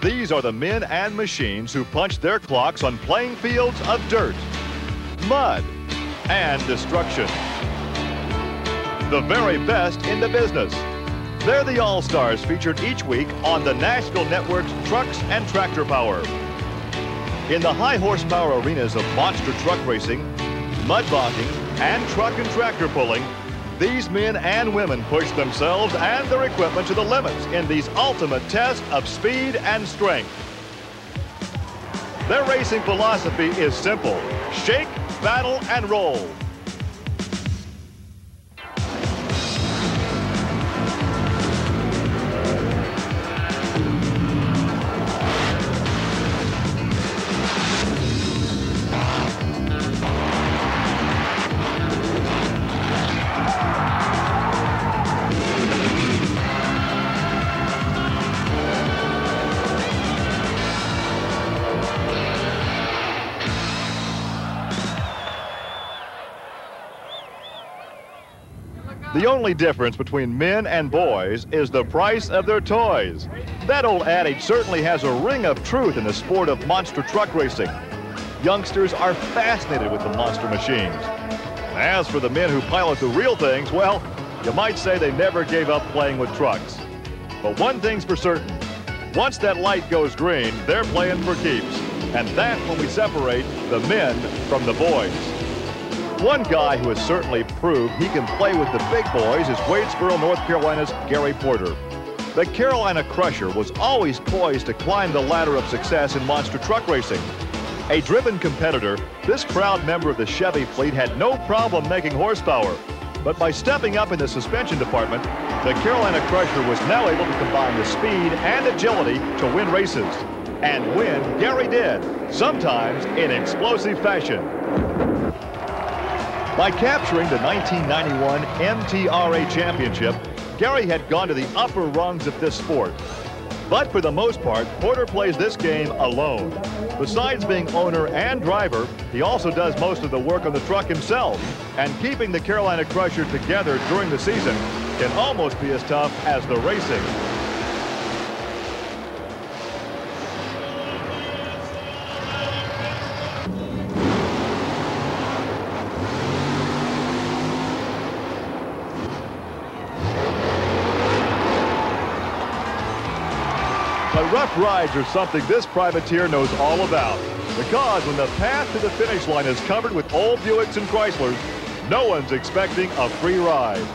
These are the men and machines who punch their clocks on playing fields of dirt, mud, and destruction. The very best in the business. They're the All-Stars featured each week on the Nashville Network's Trucks and Tractor Power. In the high horsepower arenas of monster truck racing, mud bogging, and truck and tractor pulling, these men and women push themselves and their equipment to the limits in these ultimate tests of speed and strength. Their racing philosophy is simple: shake, battle, and roll. The only difference between men and boys is the price of their toys. That old adage certainly has a ring of truth in the sport of monster truck racing. Youngsters are fascinated with the monster machines. As for the men who pilot the real things, well, you might say they never gave up playing with trucks. But one thing's for certain: once that light goes green, they're playing for keeps. And that's when we separate the men from the boys. One guy who has certainly proved he can play with the big boys is Wadesboro, North Carolina's Gary Porter. The Carolina Crusher was always poised to climb the ladder of success in monster truck racing. A driven competitor, this proud member of the Chevy fleet had no problem making horsepower. But by stepping up in the suspension department, the Carolina Crusher was now able to combine the speed and agility to win races. And win Gary did, sometimes in explosive fashion. By capturing the 1991 MTRA Championship, Gary had gone to the upper rungs of this sport. But for the most part, Porter plays this game alone. Besides being owner and driver, he also does most of the work on the truck himself. And keeping the Carolina Crusher together during the season can almost be as tough as the racing. But rough rides are something this privateer knows all about. Because when the path to the finish line is covered with old Buicks and Chryslers, no one's expecting a free ride.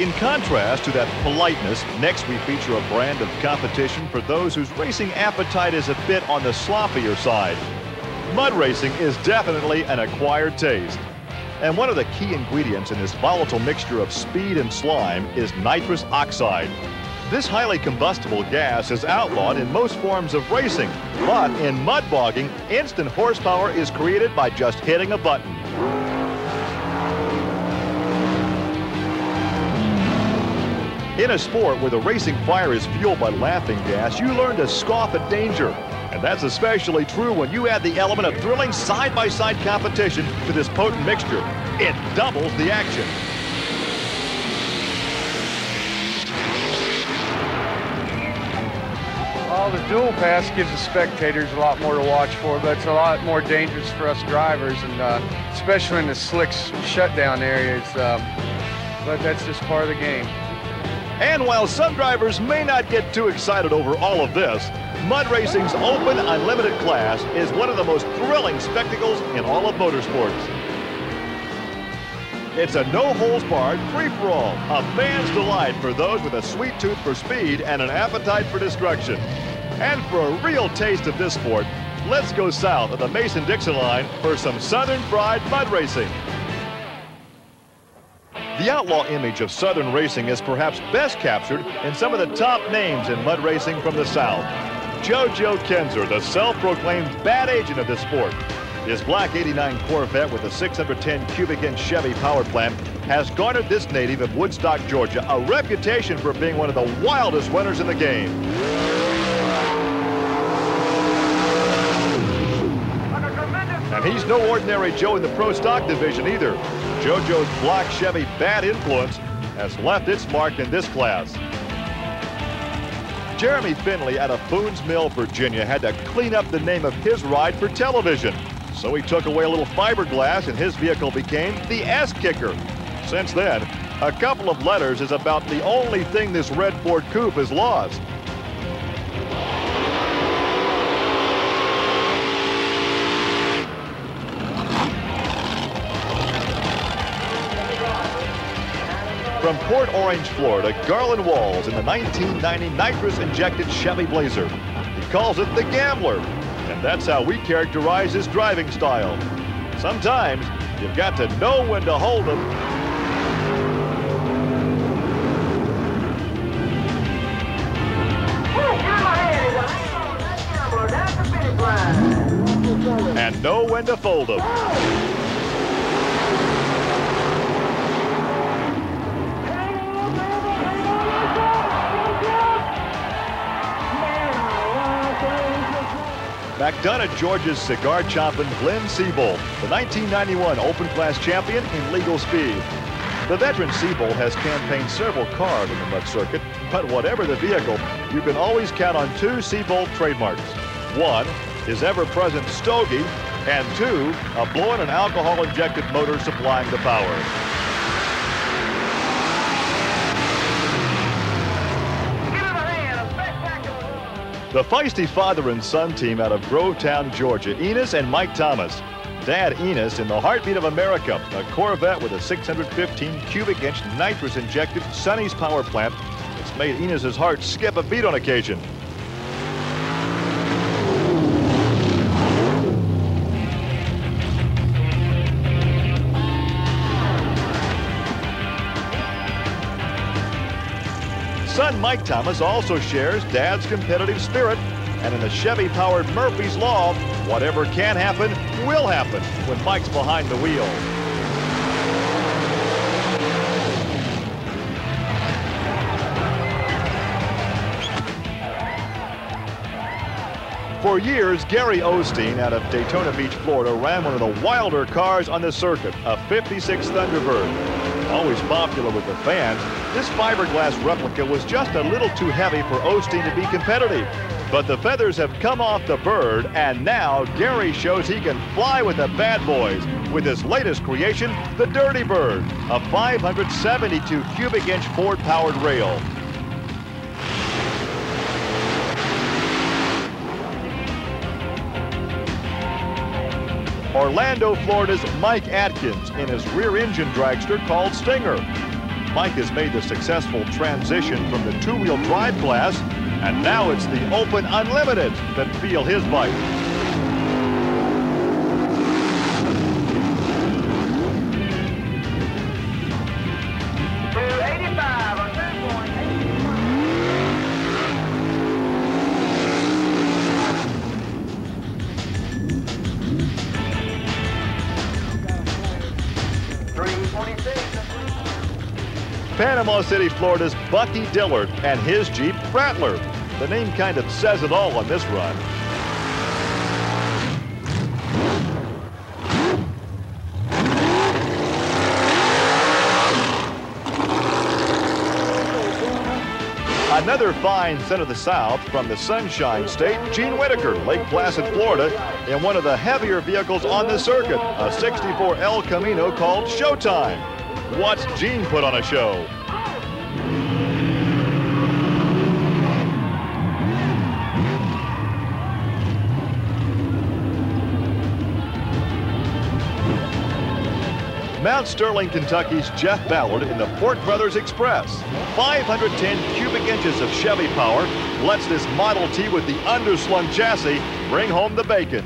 In contrast to that politeness, next we feature a brand of competition for those whose racing appetite is a bit on the sloppier side. Mud racing is definitely an acquired taste. And one of the key ingredients in this volatile mixture of speed and slime is nitrous oxide. This highly combustible gas is outlawed in most forms of racing, but in mud bogging, instant horsepower is created by just hitting a button. In a sport where the racing fire is fueled by laughing gas, you learn to scoff at danger. And that's especially true when you add the element of thrilling side-by-side competition to this potent mixture. It doubles the action. Well, the dual pass gives the spectators a lot more to watch for, but it's a lot more dangerous for us drivers, and especially in the slick shutdown areas. But that's just part of the game. And while some drivers may not get too excited over all of this, mud racing's open, unlimited class is one of the most thrilling spectacles in all of motorsports. It's a no-holds-barred, free-for-all, a fan's delight for those with a sweet tooth for speed and an appetite for destruction. And for a real taste of this sport, let's go south of the Mason-Dixon line for some Southern fried mud racing. The outlaw image of Southern racing is perhaps best captured in some of the top names in mud racing from the South. JoJo Kenser, the self-proclaimed bad agent of this sport. His black '89 Corvette with a 610 cubic inch Chevy power plant has garnered this native of Woodstock, Georgia, a reputation for being one of the wildest runners in the game. And he's no ordinary Joe in the pro stock division either. JoJo's black Chevy Bad Influence has left its mark in this class. Jeremy Finley out of Boone's Mill, Virginia, had to clean up the name of his ride for television. So he took away a little fiberglass and his vehicle became the S-Kicker. Since then, a couple of letters is about the only thing this red Ford Coupe has lost. From Port Orange, Florida, Garland Walls in the 1990 nitrous-injected Chevy Blazer. He calls it the Gambler, and that's how we characterize his driving style. Sometimes you've got to know when to hold them. And know when to fold them. McDonough, Georgia's cigar-chomping Glenn Seabold, the 1991 Open Class champion in legal speed. The veteran Seabold has campaigned several cars on the mud circuit, but whatever the vehicle, you can always count on two Seabold trademarks. One, his ever-present stogie, and two, a blown and alcohol-injected motor supplying the power. The feisty father and son team out of Grovetown, Georgia, Enos and Mike Thomas. Dad Enos in the heartbeat of America, a Corvette with a 615 cubic inch nitrous-injected Sonny's power plant. It's made Enos's heart skip a beat on occasion. Son Mike Thomas also shares Dad's competitive spirit, and in the Chevy-powered Murphy's Law, whatever can happen will happen when Mike's behind the wheel. For years, Gary Osteen out of Daytona Beach, Florida, ran one of the wilder cars on the circuit, a '56 Thunderbird. Always popular with the fans, this fiberglass replica was just a little too heavy for Osteen to be competitive. But the feathers have come off the bird, and now Gary shows he can fly with the bad boys with his latest creation, the Dirty Bird, a 572 cubic inch Ford-powered rail. Orlando, Florida's Mike Atkins in his rear-engine dragster called Stinger. Mike has made the successful transition from the two-wheel drive class, and now it's the Open Unlimited that feel his bite. Panama City, Florida's Bucky Dillard and his Jeep Rattler. The name kind of says it all on this run. Another fine son of the South from the Sunshine State, Gene Whitaker, Lake Placid, Florida, in one of the heavier vehicles on the circuit, a 64 El Camino called Showtime. What's Gene put on a show? Mount Sterling, Kentucky's Jeff Ballard in the Fort Brothers Express. 510 cubic inches of Chevy power lets this Model T with the underslung chassis bring home the bacon.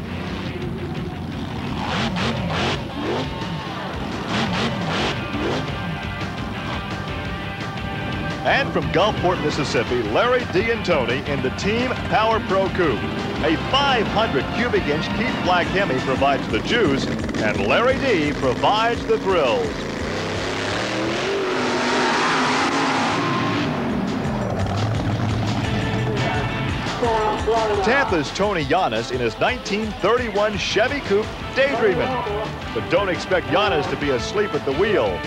And from Gulfport, Mississippi, Larry D'Antoni in the Team Power Pro Coupe. A 500 cubic inch Keith Black Hemi provides the juice, and Larry D provides the thrills. Tampa's Tony Giannis in his 1931 Chevy Coupe Daydreamin'. But don't expect Giannis to be asleep at the wheel.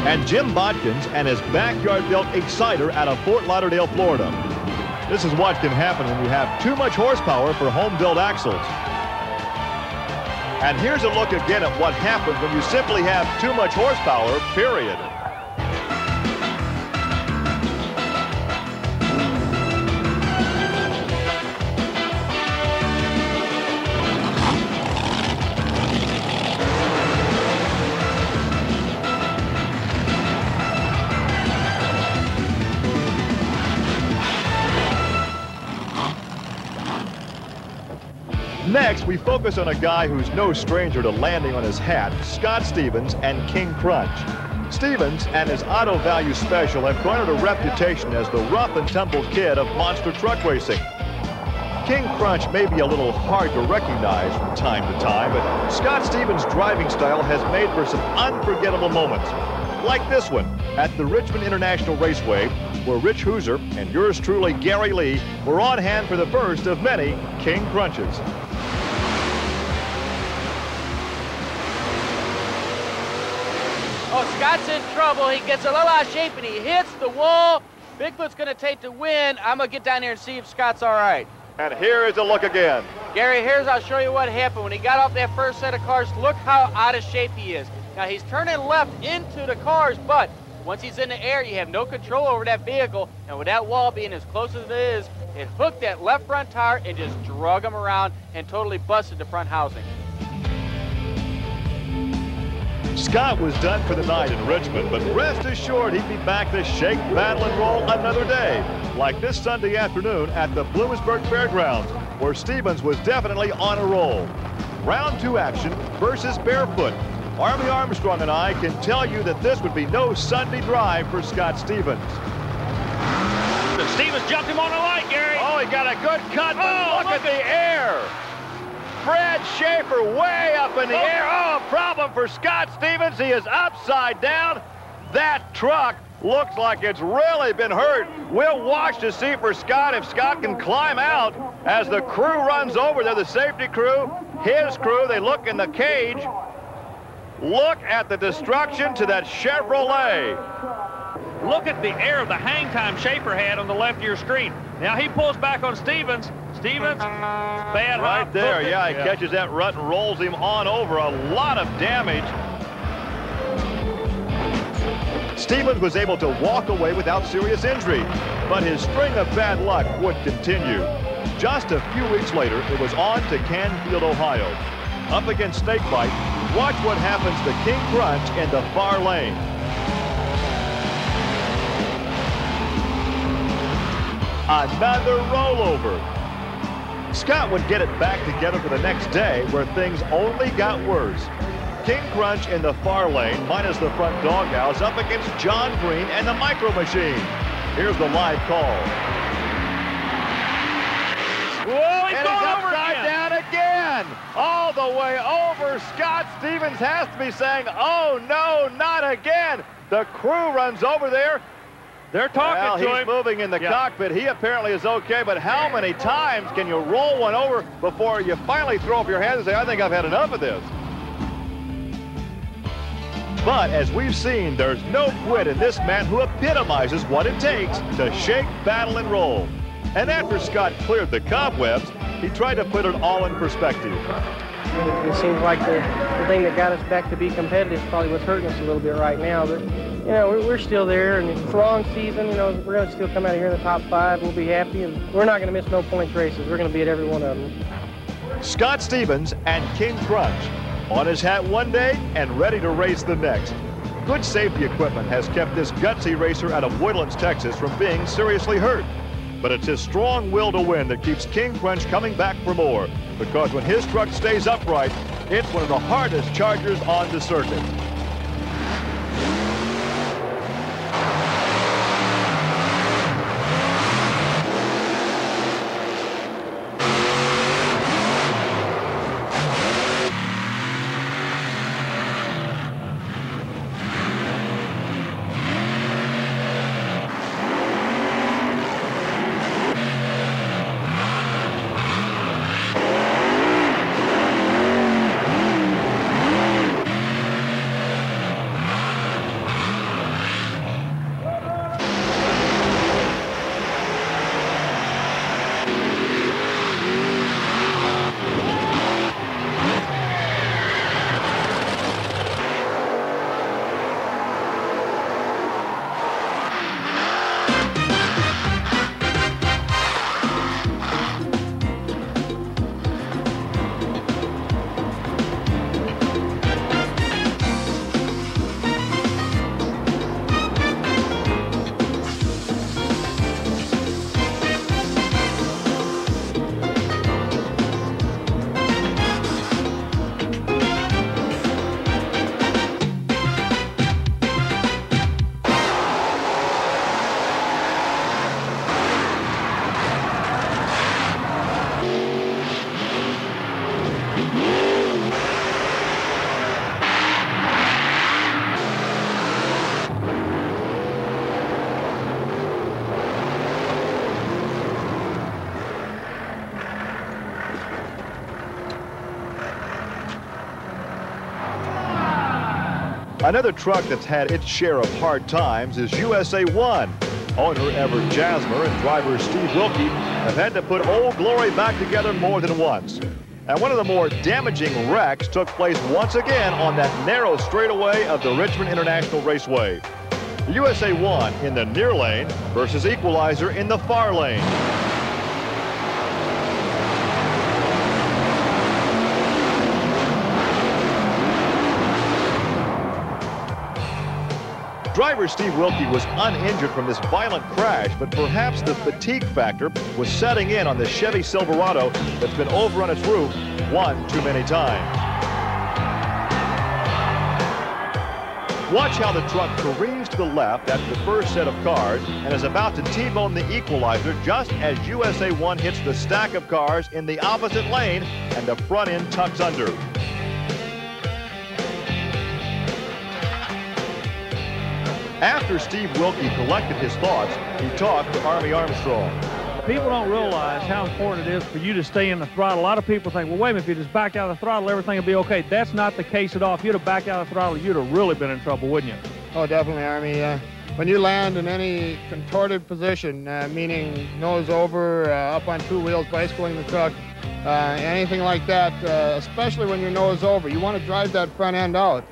And Jim Bodkins and his backyard-built Exciter out of Fort Lauderdale, Florida. This is what can happen when you have too much horsepower for home-built axles. And here's a look again at what happens when you simply have too much horsepower, period. Next, we focus on a guy who's no stranger to landing on his hat, Scott Stevens and King Crunch. Stevens and his Auto Value Special have garnered a reputation as the rough and tumble kid of monster truck racing. King Crunch may be a little hard to recognize from time to time, but Scott Stevens' driving style has made for some unforgettable moments, like this one at the Richmond International Raceway, where Rich Hooser and yours truly, Gary Lee, were on hand for the first of many King Crunches. Oh, Scott's in trouble. He gets a little out of shape and he hits the wall. Bigfoot's going to take the win. I'm going to get down here and see if Scott's all right. And here is a look again. Gary, I'll show you what happened. When he got off that first set of cars, look how out of shape he is. Now, he's turning left into the cars, but once he's in the air, you have no control over that vehicle. And with that wall being as close as it is, it hooked that left front tire and just drug him around and totally busted the front housing. Scott was done for the night in Richmond, but rest assured he'd be back to shake, battle, and roll another day, like this Sunday afternoon at the Bloomsburg Fairgrounds, where Stevens was definitely on a roll. Round 2 action versus Barefoot. Army Armstrong and I can tell you that this would be no Sunday drive for Scott Stevens. Stevens jumped him on the light, Gary. Oh, he got a good cut, but look at the air. Fred Schaefer way up in the air. Oh, a problem for Scott Stevens. He is upside down. That truck looks like it's really been hurt. We'll watch to see for Scott if Scott can climb out as the crew runs over there, the safety crew, his crew. They look in the cage. Look at the destruction to that Chevrolet. Look at the air of the hang time Schaefer had on the left of your screen. Now he pulls back on Stevens. Stevens, bad right there. Yeah, he catches that rut and rolls him on over. A lot of damage. Stevens was able to walk away without serious injury, but his string of bad luck would continue. Just a few weeks later, it was on to Canfield, Ohio. up against Snakebite. Watch what happens to King Crunch in the far lane. Another rollover. Scott would get it back together for the next day, where things only got worse. King Crunch in the far lane, minus the front doghouse, up against John Green and the Micro Machine. Here's the live call. Whoa, he's and going he's over upside again. down again. All the way over. Scott Stevens has to be saying, oh, no, not again. The crew runs over there. They're talking to he's him. moving in the cockpit. He apparently is okay, but how many times can you roll one over before you finally throw up your hands and say, I think I've had enough of this? But as we've seen, there's no quit in this man who epitomizes what it takes to shake, battle, and roll. And after Scott cleared the cobwebs, he tried to put it all in perspective. It seems like the thing that got us back to be competitive is probably what's hurting us a little bit right now. But, you know, we're still there, and it's a long season. You know, we're going to still come out of here in the top 5. We'll be happy, and we're not going to miss no points races. We're going to be at every one of them. Scott Stevens and King Crunch on his hat one day and ready to race the next. Good safety equipment has kept this gutsy racer out of Woodlands, Texas from being seriously hurt. But it's his strong will to win that keeps King Crunch coming back for more, because when his truck stays upright, it's one of the hardest chargers on the circuit. Another truck that's had its share of hard times is USA 1. Owner Everett Jasmer and driver Steve Wilkie have had to put Old Glory back together more than once. And one of the more damaging wrecks took place once again on that narrow straightaway of the Richmond International Raceway. USA 1 in the near lane versus Equalizer in the far lane. Driver Steve Wilkie was uninjured from this violent crash, but perhaps the fatigue factor was setting in on the Chevy Silverado that's been over on its roof one too many times. Watch how the truck careens to the left after the first set of cars and is about to T-bone the Equalizer just as USA 1 hits the stack of cars in the opposite lane and the front end tucks under. After Steve Wilkie collected his thoughts, he talked to Army Armstrong. People don't realize how important it is for you to stay in the throttle. A lot of people think, well, wait a minute, if you just back out of the throttle, everything will be okay. That's not the case at all. If you'd have backed out of the throttle, you'd have really been in trouble, wouldn't you? Oh, definitely, Army. When you land in any contorted position, meaning nose over, up on two wheels, bicycling the truck, anything like that, especially when you're nose over, you want to drive that front end out.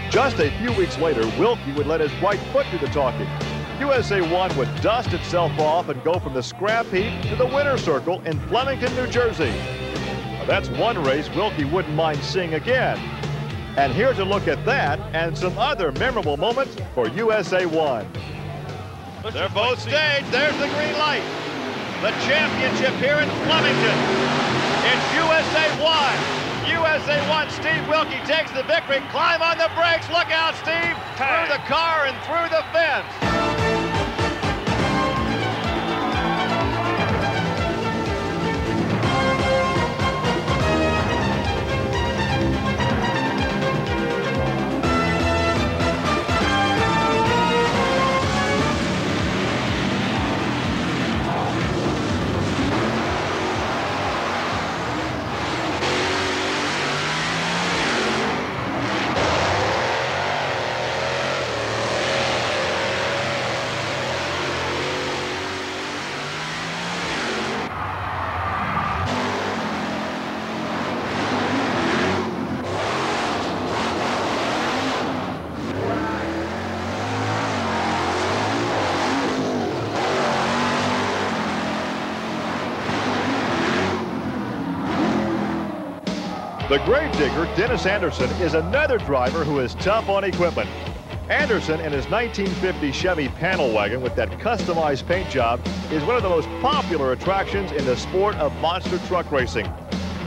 Just a few weeks later, Wilkie would let his right foot do the talking. USA 1 would dust itself off and go from the scrap heap to the winner's circle in Flemington, New Jersey. That's one race Wilkie wouldn't mind seeing again. And here's a look at that and some other memorable moments for USA 1. They're both staged. There's the green light. The championship here in Flemington. It's USA 1. USA 1, Steve Wilkie takes the victory. Climb on the brakes. Look out, Steve. Through the car and through the fence. The gravedigger, Dennis Anderson, is another driver who is tough on equipment. Anderson, in his 1950 Chevy panel wagon with that customized paint job, is one of the most popular attractions in the sport of monster truck racing.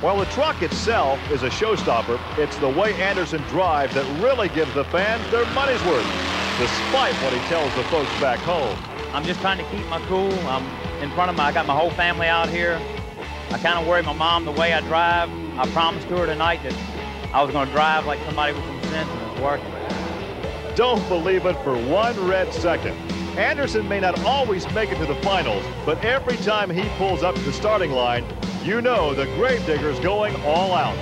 While the truck itself is a showstopper, it's the way Anderson drives that really gives the fans their money's worth, despite what he tells the folks back home. I'm just trying to keep my cool. I'm in front of I got my whole family out here. I kind of worry my mom the way I drive. I promised to her tonight that I was going to drive like somebody with some sense, and it's working. Don't believe it for one red second. Anderson may not always make it to the finals, but every time he pulls up to the starting line, you know the gravedigger's going all out.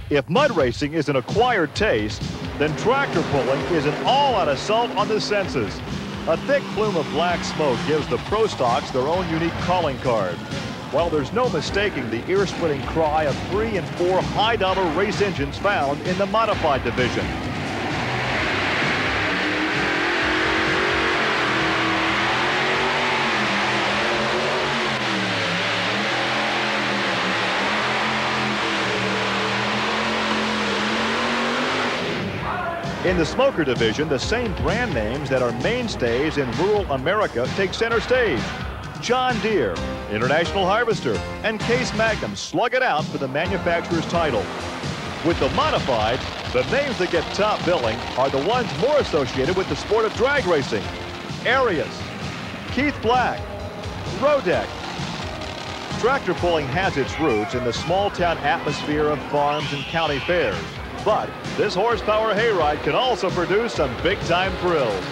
If mud racing is an acquired taste, then tractor pulling is an all-out assault on the senses. A thick plume of black smoke gives the Pro Stocks their own unique calling card. While there's no mistaking the ear-splitting cry of 3 and 4 high-dollar race engines found in the modified division. In the smoker division, the same brand names that are mainstays in rural America take center stage. John Deere, International Harvester, and Case Magnum slug it out for the manufacturer's title. With the modified, the names that get top billing are the ones more associated with the sport of drag racing. Arius, Keith Black, Rodeck. Tractor pulling has its roots in the small-town atmosphere of farms and county fairs. But this horsepower hayride can also produce some big-time thrills.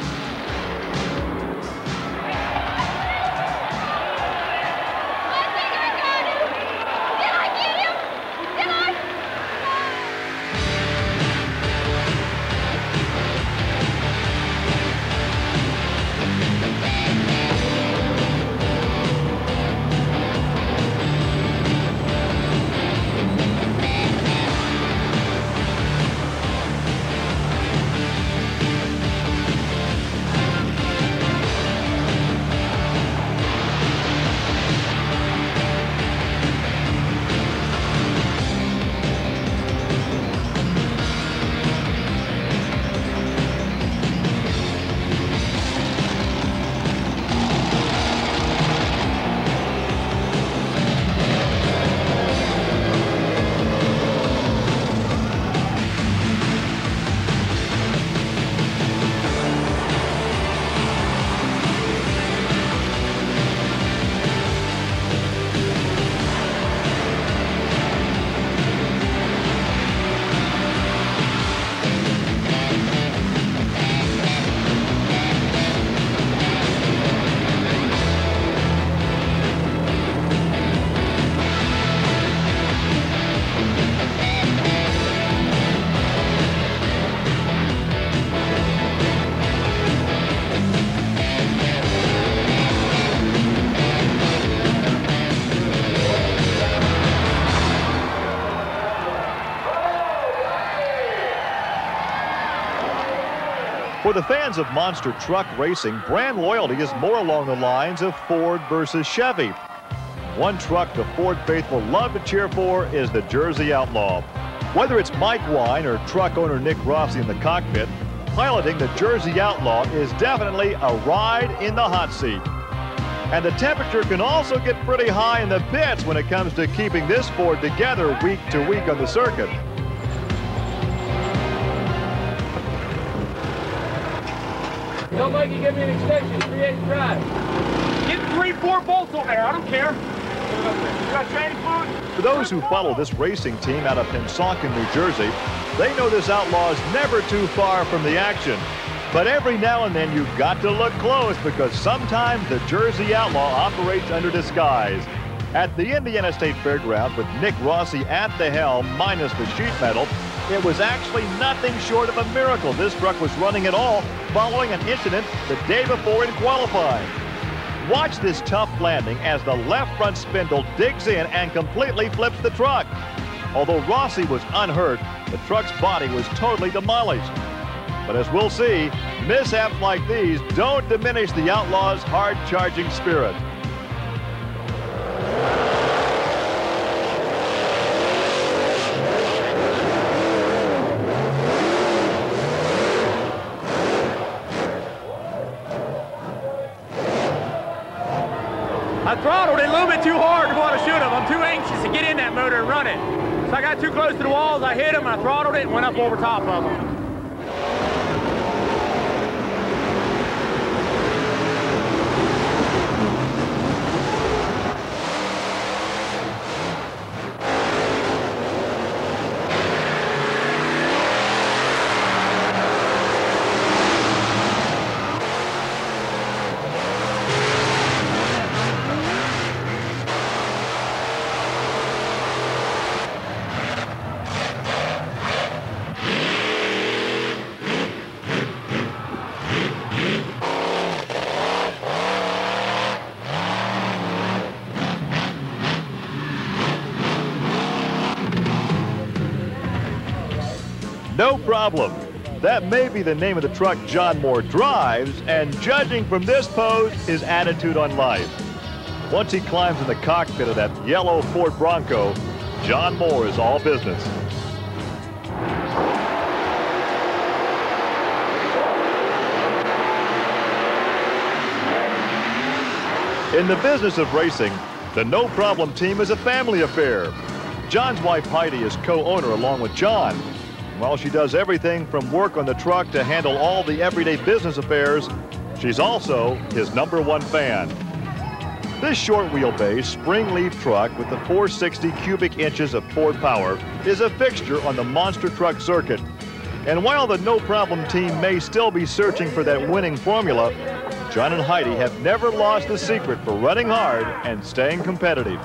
For the fans of monster truck racing, brand loyalty is more along the lines of Ford versus Chevy. One truck the Ford faithful love to cheer for is the Jersey Outlaw. Whether it's Mike Wine or truck owner Nick Rossi in the cockpit, piloting the Jersey Outlaw is definitely a ride in the hot seat. And the temperature can also get pretty high in the pits when it comes to keeping this Ford together week to week on the circuit. Tell Mikey, give me an extension, 3/8 drive. Get 3-4 bolts over there, I don't care. You got training fluid? For those who follow this racing team out of Pennsauken, New Jersey, they know this Outlaw is never too far from the action. But every now and then you've got to look close because sometimes the Jersey Outlaw operates under disguise. At the Indiana State Fairgrounds with Nick Rossi at the helm minus the sheet metal, it was actually nothing short of a miracle this truck was running at all following an incident the day before in qualifying. Watch this tough landing as the left front spindle digs in and completely flips the truck. Although Rossi was unhurt, the truck's body was totally demolished. But as we'll see, mishaps like these don't diminish the Outlaw's hard-charging spirit. I throttled it a little bit too hard to what I should have. I'm too anxious to get in that motor and run it. So I got too close to the walls, I hit them, I throttled it and went up over top of them. No problem. That may be the name of the truck John Moore drives, and judging from this pose, his attitude on life. Once he climbs in the cockpit of that yellow Ford Bronco, John Moore is all business. In the business of racing, the No Problem team is a family affair. John's wife Heidi is co-owner along with John. While she does everything from work on the truck to handle all the everyday business affairs, she's also his #1 fan. This short wheelbase spring leaf truck with the 460 cubic inches of Ford power is a fixture on the monster truck circuit. And while the No Problem team may still be searching for that winning formula, John and Heidi have never lost the secret for running hard and staying competitive.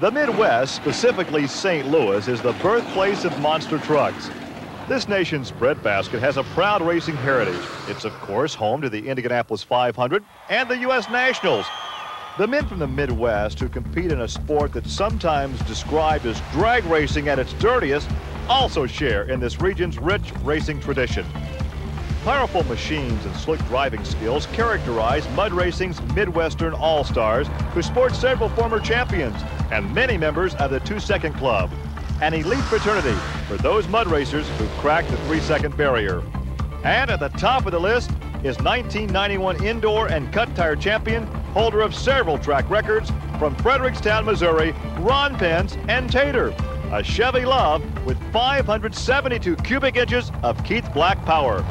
The Midwest, specifically St. Louis, is the birthplace of monster trucks. This nation's breadbasket has a proud racing heritage. It's, of course, home to the Indianapolis 500 and the U.S. Nationals. The men from the Midwest who compete in a sport that's sometimes described as drag racing at its dirtiest also share in this region's rich racing tradition. Powerful machines and slick driving skills characterize mud racing's Midwestern All-Stars, who sport several former champions and many members of the 2-second club, an elite fraternity for those mud racers who cracked the 3-second barrier. And at the top of the list is 1991 indoor and cut tire champion, holder of several track records from Frederickstown, Missouri, Ron Pence and Tater, a Chevy Love with 572 cubic inches of Keith Black power.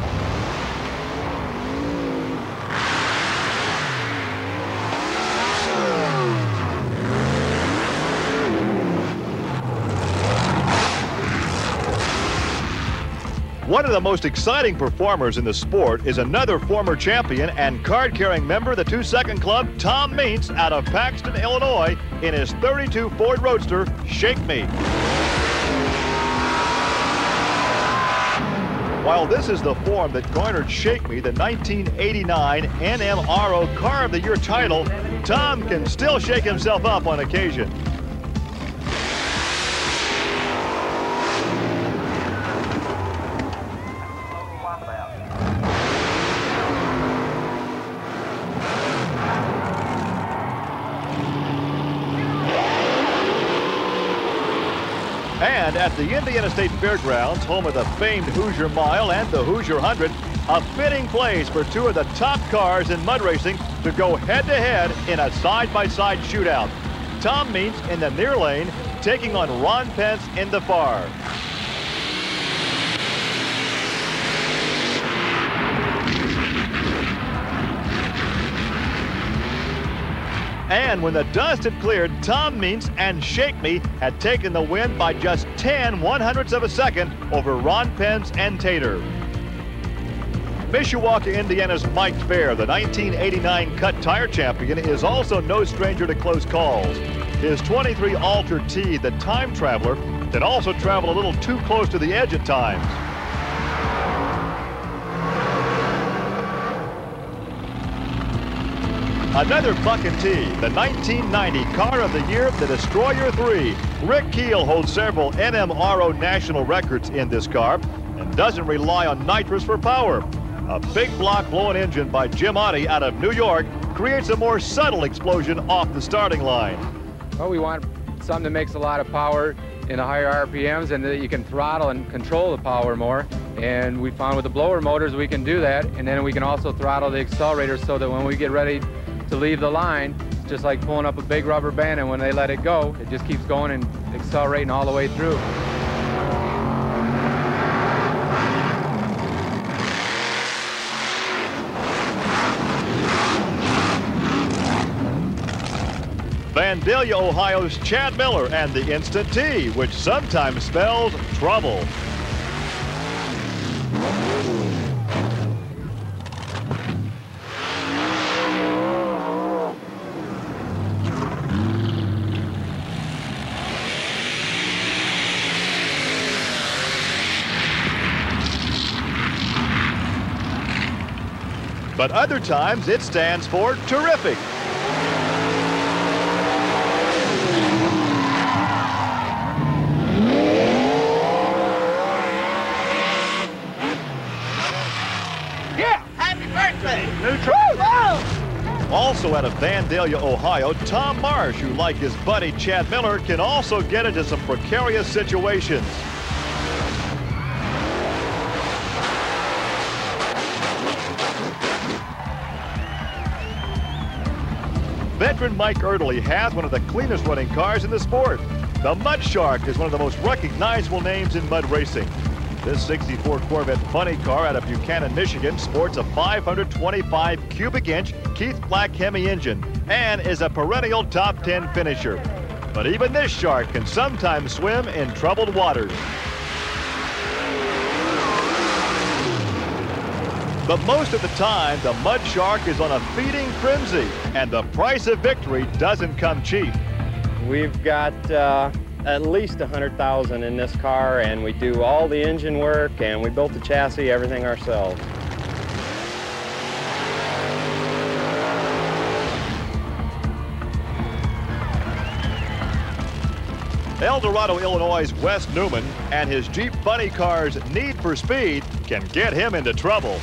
One of the most exciting performers in the sport is another former champion and card-carrying member of the 2-second club, Tom Meents, out of Paxton, Illinois, in his 32 Ford Roadster, Shake Me. While this is the form that garnered Shake Me the 1989 NLRO Car of the Year title, Tom can still shake himself up on occasion. And at the Indiana State Fairgrounds, home of the famed Hoosier Mile and the Hoosier 100, a fitting place for two of the top cars in mud racing to go head-to-head in a side-by-side shootout. Tom Meents in the near lane, taking on Ron Pence in the far. And when the dust had cleared, Tom Meents and Shake Me had taken the win by just 10/100ths of a second over Ron Pence and Tater. Mishawaka, Indiana's Mike Fair, the 1989 cut tire champion, is also no stranger to close calls. His 23 Alter T, the time traveler, can also travel a little too close to the edge at times. Another Buck&T, the 1990 Car of the Year, the Destroyer 3. Rick Keel holds several NMRO national records in this car and doesn't rely on nitrous for power. A big block blown engine by Jim Otte out of New York creates a more subtle explosion off the starting line. Well, we want something that makes a lot of power in the higher RPMs and that you can throttle and control the power more. And we found with the blower motors we can do that, and then we can also throttle the accelerator so that when we get ready to leave the line, it's just like pulling up a big rubber band, and when they let it go, it just keeps going and accelerating all the way through. Vandalia, Ohio's Chad Miller and the Instant T, which sometimes spells trouble. But other times it stands for terrific. Also out of Vandalia, Ohio, Tom Marsh, who, like his buddy Chad Miller, can also get into some precarious situations. Veteran Mike Erdely has one of the cleanest running cars in the sport. The Mud Shark is one of the most recognizable names in mud racing. This 64 Corvette funny car out of Buchanan, Michigan sports a 525 cubic inch Keith Black Hemi engine and is a perennial top 10 finisher. But even this shark can sometimes swim in troubled waters. But most of the time, the Mud Shark is on a feeding frenzy, and the price of victory doesn't come cheap. We've got at least $100,000 in this car, and we do all the engine work, and we built the chassis, everything ourselves. El Dorado, Illinois' Wes Newman and his Jeep Bunny car's need for speed can get him into trouble.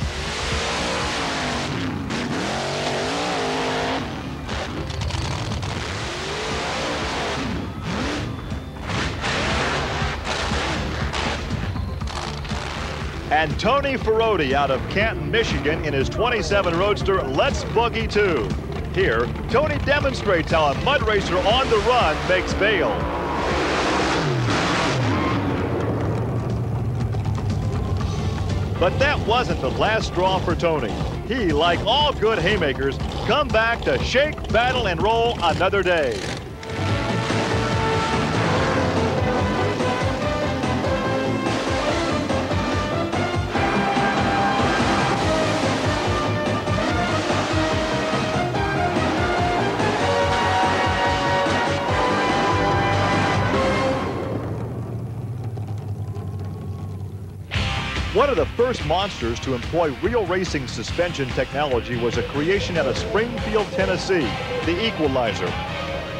And Tony Ferroti out of Canton, Michigan in his 27 Roadster Let's Boogie 2. Here, Tony demonstrates how a mud racer on the run makes bail. But that wasn't the last straw for Tony. He, like all good haymakers, come back to shake, battle, and roll another day. One of the first monsters to employ real racing suspension technology was a creation out of Springfield, Tennessee, the Equalizer.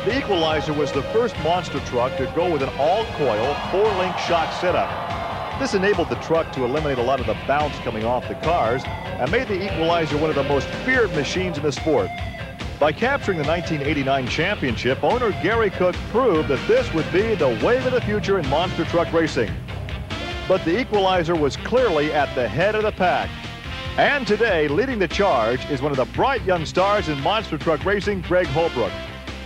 The Equalizer was the first monster truck to go with an all-coil, 4-link shock setup. This enabled the truck to eliminate a lot of the bounce coming off the cars and made the Equalizer one of the most feared machines in the sport. By capturing the 1989 championship, owner Gary Cook proved that this would be the wave of the future in monster truck racing. But the Equalizer was clearly at the head of the pack. And today, leading the charge is one of the bright young stars in monster truck racing, Greg Holbrook.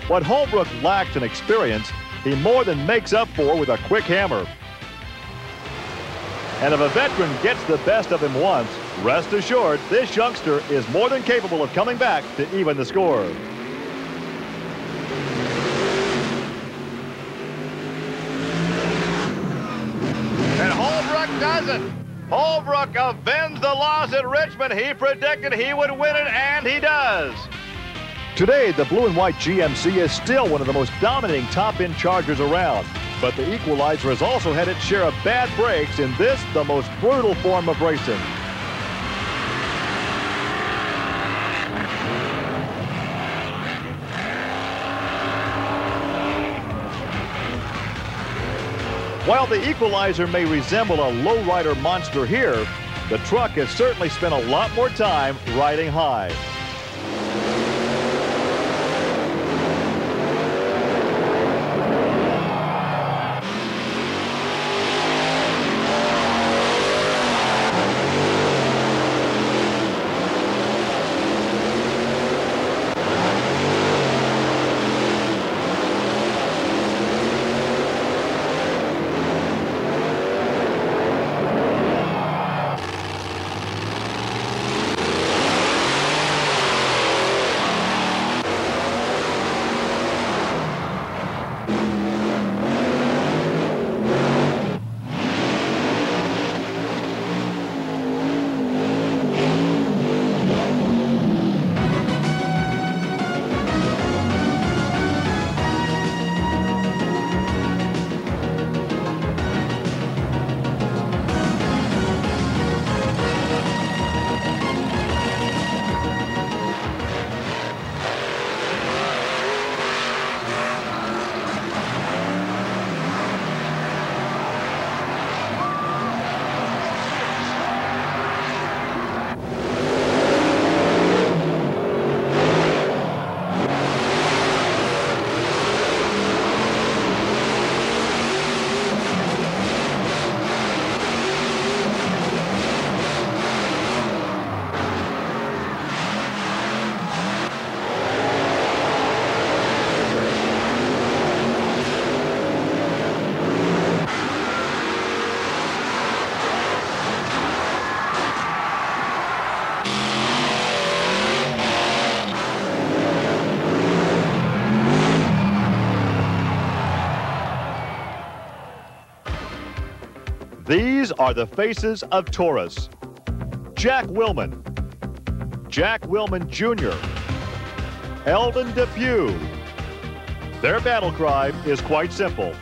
What Holbrook lacked in experience, he more than makes up for with a quick hammer. And if a veteran gets the best of him once, rest assured this youngster is more than capable of coming back to even the score. And Holbrook does it. Holbrook avenged the loss at Richmond. He predicted he would win it, and he does. Today, the blue and white GMC is still one of the most dominating top-end Chargers around. But the Equalizer has also had its share of bad breaks in this, the most brutal form of racing. While the Equalizer may resemble a lowrider monster here, the truck has certainly spent a lot more time riding high. These are the faces of Taurus. Jack Willman, Jack Willman Jr., Eldon Depew. Their battle cry is quite simple.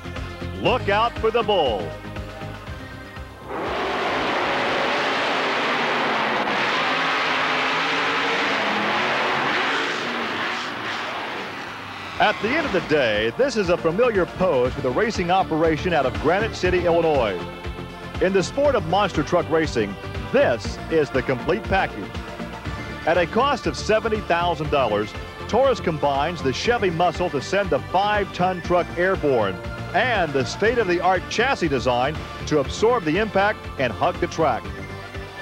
Look out for the bull. At the end of the day, this is a familiar pose for the racing operation out of Granite City, Illinois. In the sport of monster truck racing, this is the complete package. At a cost of $70,000, Taurus combines the Chevy muscle to send the 5-ton truck airborne and the state-of-the-art chassis design to absorb the impact and hug the track.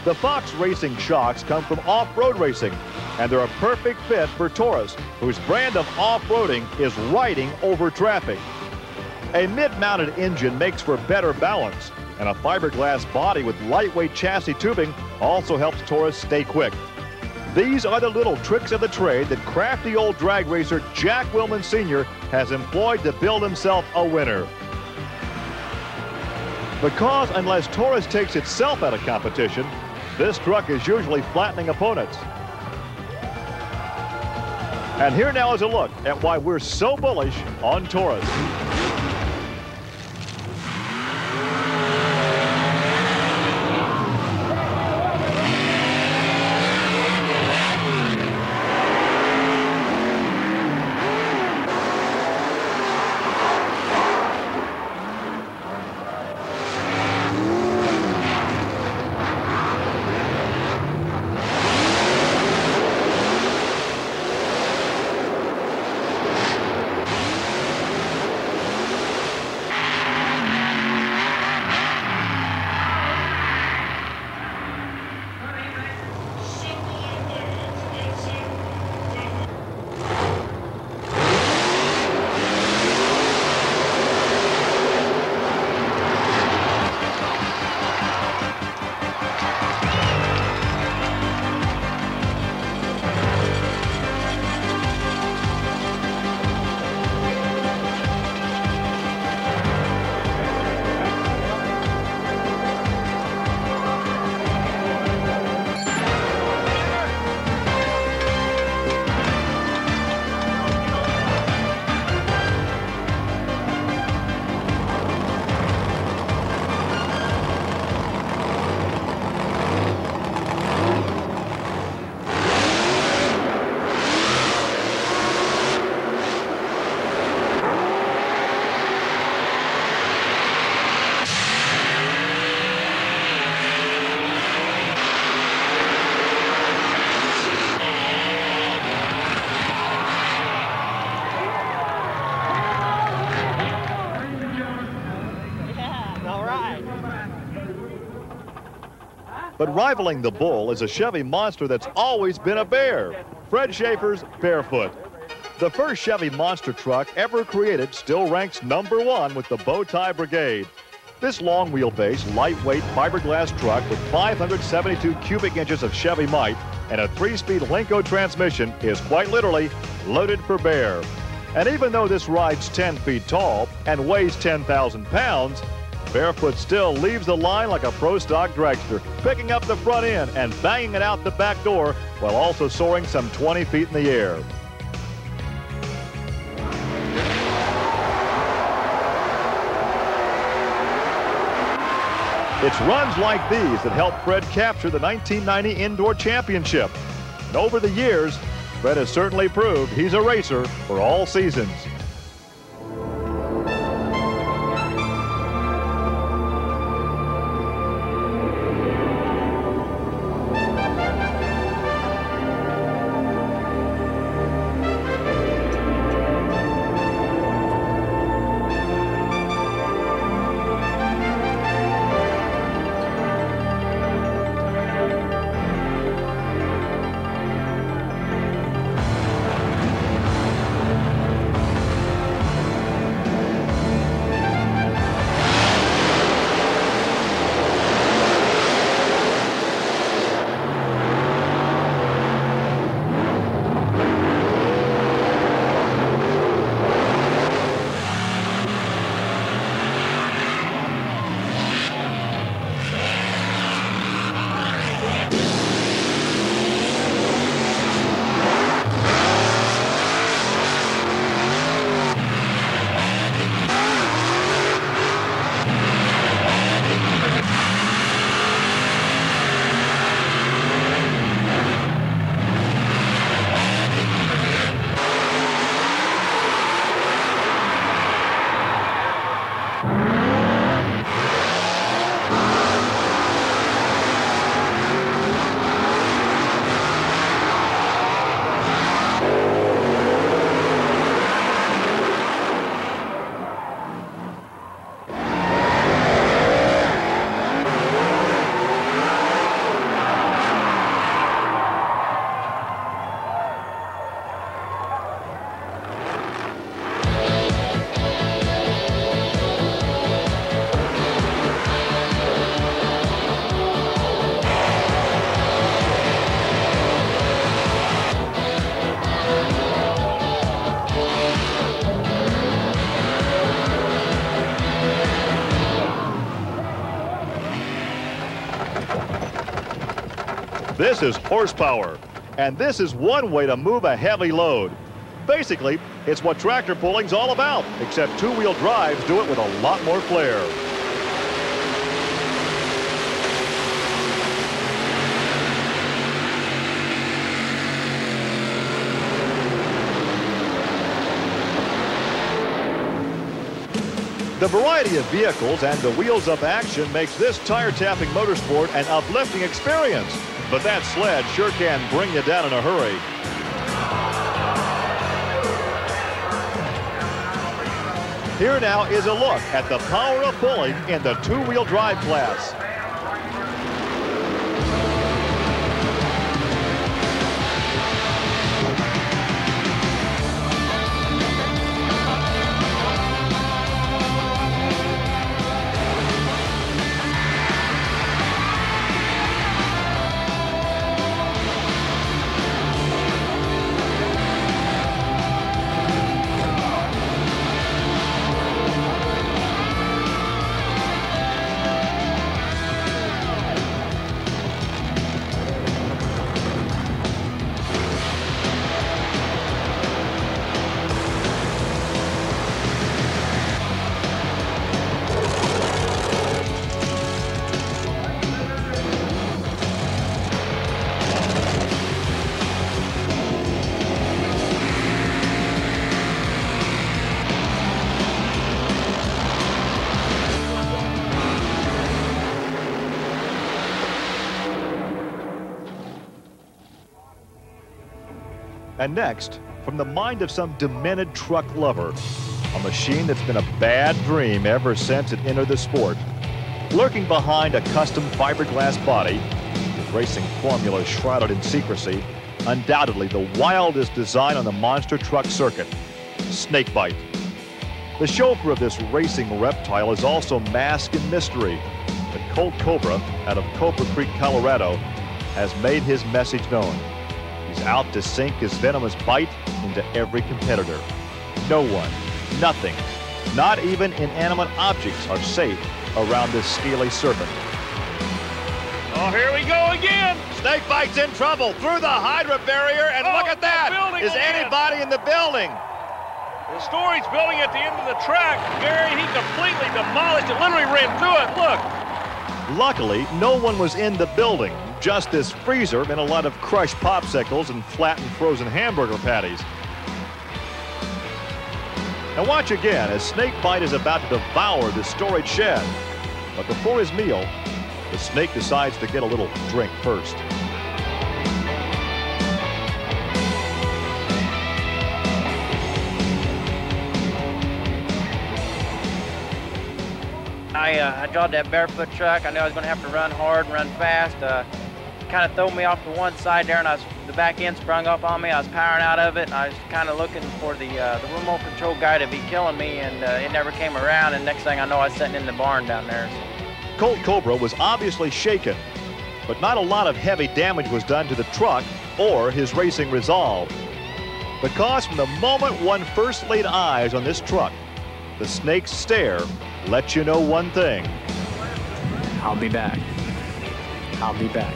The Fox Racing shocks come from off-road racing, and they're a perfect fit for Taurus, whose brand of off-roading is riding over traffic. A mid-mounted engine makes for better balance, and a fiberglass body with lightweight chassis tubing also helps Taurus stay quick. These are the little tricks of the trade that crafty old drag racer Jack Willman Sr. has employed to build himself a winner. Because unless Taurus takes itself out of competition, this truck is usually flattening opponents. And here now is a look at why we're so bullish on Taurus. But rivaling the Bull is a Chevy Monster that's always been a bear, Fred Schaefer's Barefoot. The first Chevy monster truck ever created still ranks #1 with the Bowtie Brigade. This long wheelbase, lightweight fiberglass truck with 572 cubic inches of Chevy might and a 3-speed Lenco transmission is quite literally loaded for bear. And even though this ride's 10 feet tall and weighs 10,000 pounds, Barefoot still leaves the line like a pro stock dragster, picking up the front end and banging it out the back door while also soaring some 20 feet in the air. It's runs like these that helped Fred capture the 1990 Indoor Championship. And over the years, Fred has certainly proved he's a racer for all seasons. This is horsepower, and this is one way to move a heavy load. Basically, it's what tractor pulling's all about, except two-wheel drives do it with a lot more flair. The variety of vehicles and the wheels-up action makes this tire-tapping motorsport an uplifting experience. But that sled sure can bring you down in a hurry. Here now is a look at the power of pulling in the two-wheel drive class. And next, from the mind of some demented truck lover, a machine that's been a bad dream ever since it entered the sport. Lurking behind a custom fiberglass body racing formula shrouded in secrecy, undoubtedly the wildest design on the monster truck circuit, Snakebite. The chauffeur of this racing reptile is also masked in mystery, but Colt Cobra out of Copper Creek, Colorado, has made his message known. He's out to sink his venomous bite into every competitor. No one, nothing, not even inanimate objects are safe around this scaly serpent. Oh, here we go again. Snakebite's in trouble through the hydrant barrier, and look at that. Is anybody in the building? The Story's building at the end of the track. Gary, he completely demolished it, literally ran through it. Look. Luckily, no one was in the building. Just this freezer and a lot of crushed popsicles and flattened frozen hamburger patties. Now watch again as Snakebite is about to devour the storage shed. But before his meal, the snake decides to get a little drink first. I drove that barefoot truck. I knew I was going to have to run hard and run fast. Kind of threw me off to one side there, and the back end sprung up on me. I was powering out of it, and I was kind of looking for the remote control guy to be killing me, and it never came around, and next thing I know, I was sitting in the barn down there. Colt Cobra was obviously shaken, but not a lot of heavy damage was done to the truck or his racing resolve. Because from the moment one first laid eyes on this truck, the snake's stare lets you know one thing. I'll be back. I'll be back.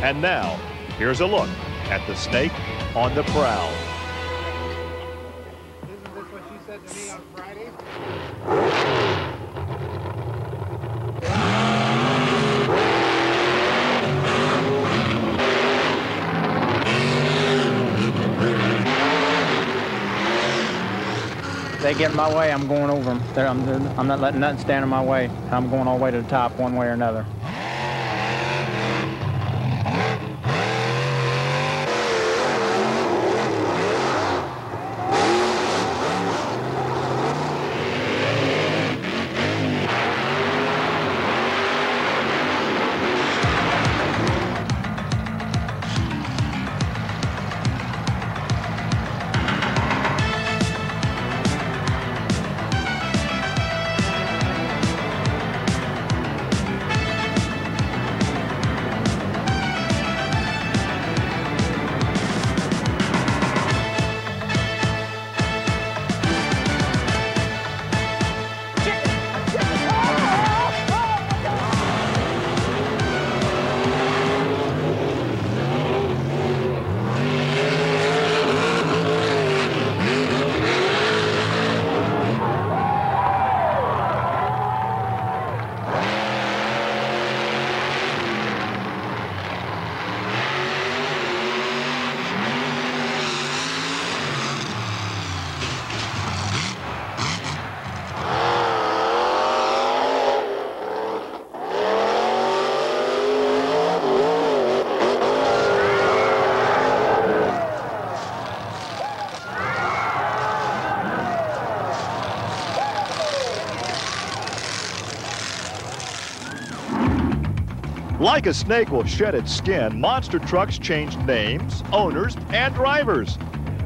And now, here's a look at the snake on the prowl. Isn't this what she said to me on Friday? They get in my way, I'm going over them. I'm not letting nothing stand in my way. I'm going all the way to the top one way or another. Like a snake will shed its skin, monster trucks changed names, owners, and drivers.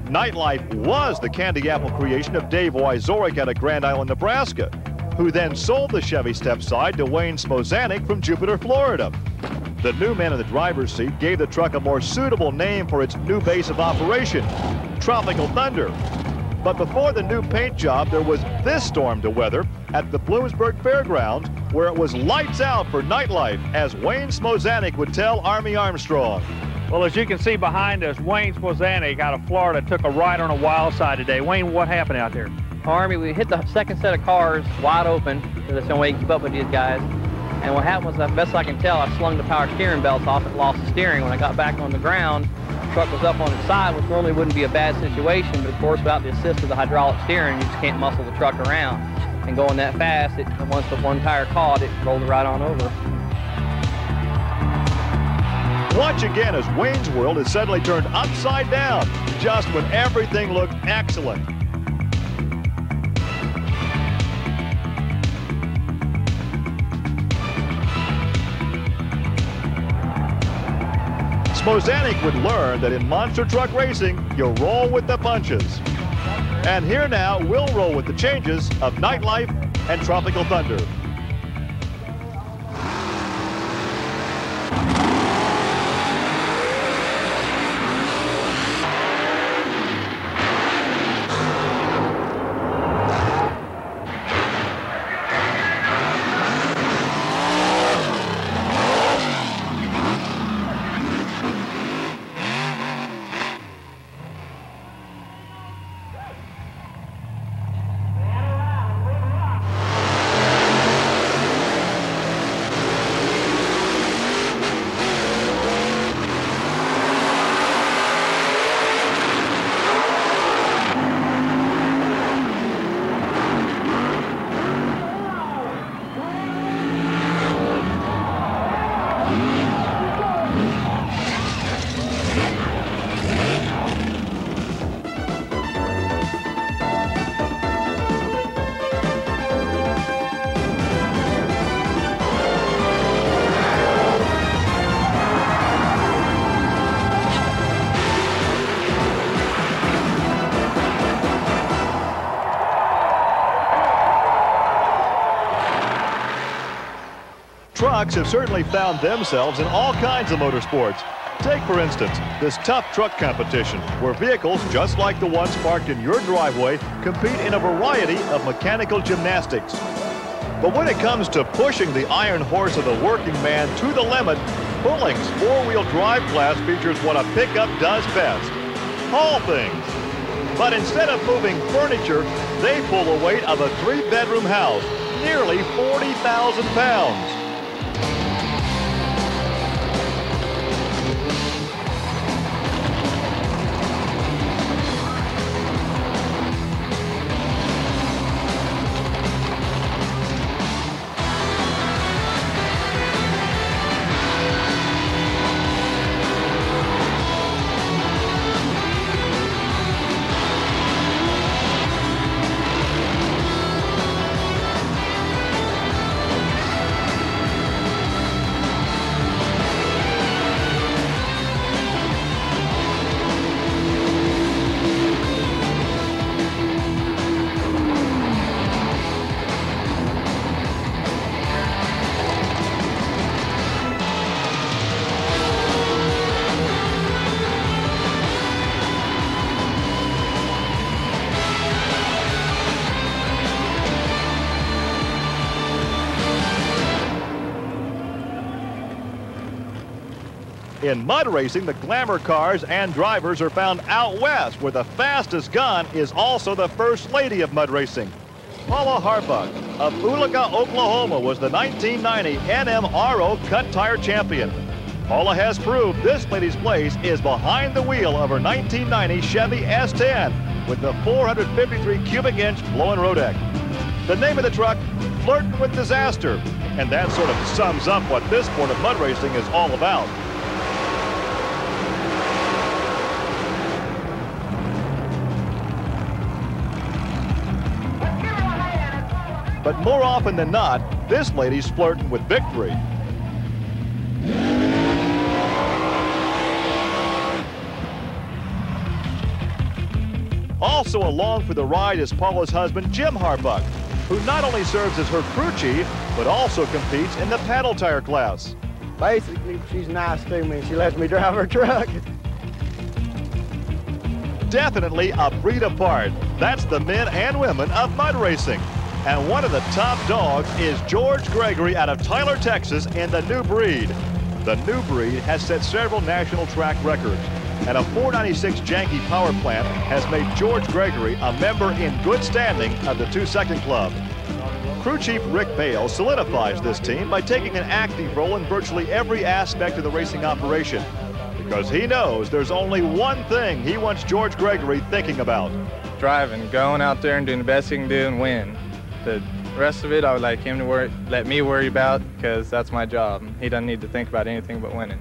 Nightlife was the candy apple creation of Dave Wyzorek out of Grand Island, Nebraska, who then sold the Chevy Stepside to Wayne Smozanik from Jupiter, Florida. The new man in the driver's seat gave the truck a more suitable name for its new base of operation, Tropical Thunder. But before the new paint job, there was this storm to weather at the Bloomsburg Fairgrounds, where it was lights out for nightlife, as Wayne Smozanik would tell Army Armstrong. Well, as you can see behind us, Wayne Smozanik out of Florida took a ride on a wild side today. Wayne, what happened out there? Army, we hit the second set of cars wide open, so that's the only way you keep up with these guys. And what happened was, as best I can tell, I slung the power steering belts off and lost the steering. When I got back on the ground, the truck was up on its side, which normally wouldn't be a bad situation, but of course, without the assist of the hydraulic steering, you just can't muscle the truck around. And going that fast, once the one tire caught, it rolled it right on over. Watch again as Wayne's world is suddenly turned upside down, just when everything looked excellent. Mosanik would learn that in monster truck racing, you roll with the punches. And here now, we'll roll with the changes of Nightlife and Tropical Thunder. Trucks have certainly found themselves in all kinds of motorsports. Take, for instance, this tough truck competition, where vehicles just like the ones parked in your driveway compete in a variety of mechanical gymnastics. But when it comes to pushing the iron horse of the working man to the limit, Pulling's four-wheel drive class features what a pickup does best: haul things. But instead of moving furniture, they pull the weight of a three-bedroom house, nearly 40,000 pounds. In mud racing, the glamour cars and drivers are found out west, where the fastest gun is also the first lady of mud racing. Paula Harbuck of Oologah, Oklahoma was the 1990 NMRO Cut Tire champion. Paula has proved this lady's place is behind the wheel of her 1990 Chevy S10 with the 453 cubic inch blow-in Rodeck. The name of the truck, Flirting with Disaster, and that sort of sums up what this sport of mud racing is all about. But more often than not, this lady's flirting with victory. Also along for the ride is Paula's husband, Jim Harbuck, who not only serves as her crew chief, but also competes in the paddle tire class. Basically, she's nice to me. She lets me drive her truck. Definitely a breed apart. That's the men and women of mud racing. And one of the top dogs is George Gregory out of Tyler, Texas in the New Breed. The New Breed has set several national track records, and a 496 Janky power plant has made George Gregory a member in good standing of the 2 Second Club. Crew Chief Rick Bale solidifies this team by taking an active role in virtually every aspect of the racing operation, because he knows there's only one thing he wants George Gregory thinking about. Driving, going out there and doing the best he can do and win. The rest of it, I would like him to let me worry about, because that's my job. He doesn't need to think about anything but winning.